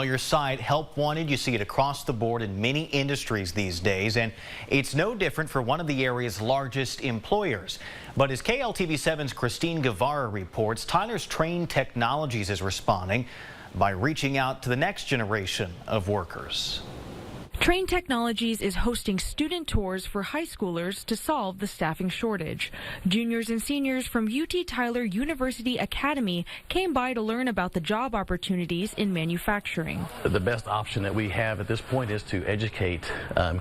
familiar sight, help wanted. You see it across the board in many industries these days, and it's no different for one of the area's largest employers. But as KLTV7's Christine Guevara reports, Tyler's Trane Technologies is responding by reaching out to the next generation of workers. Trane Technologies is hosting student tours for high schoolers to solve the staffing shortage. Juniors and seniors from UT Tyler University Academy came by to learn about the job opportunities in manufacturing. The best option that we have at this point is to educate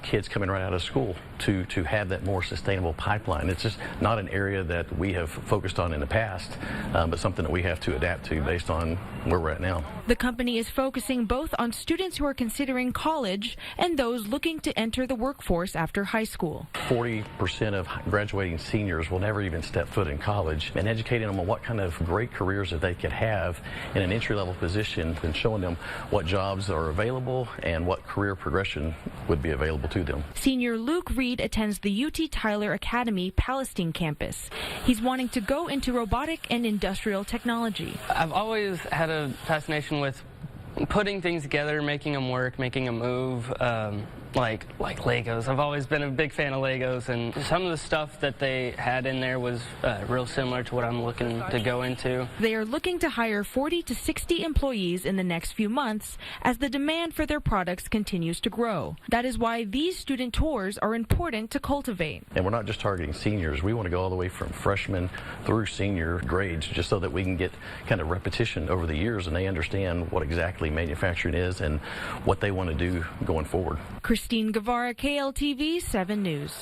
kids coming right out of school to have that more sustainable pipeline. It's just not an area that we have focused on in the past, but something that we have to adapt to based on where we're at now. The company is focusing both on students who are considering college and those looking to enter the workforce after high school. 40% of graduating seniors will never even step foot in college, and educating them on what kind of great careers that they could have in an entry-level position and showing them what jobs are available and what career progression would be available to them. Senior Luke Reed attends the UT Tyler Academy Palestine campus. He's wanting to go into robotic and industrial technology. I've always had a fascination with putting things together, making them work, making them move, like Legos. I've always been a big fan of Legos, and some of the stuff that they had in there was real similar to what I'm looking to go into. They are looking to hire 40 to 60 employees in the next few months as the demand for their products continues to grow. That is why these student tours are important to cultivate. And we're not just targeting seniors. We want to go all the way from freshman through senior grades, just so that we can get kind of repetition over the years and they understand what exactly manufacturing is and what they want to do going forward. Christine Guevara, KLTV 7 News.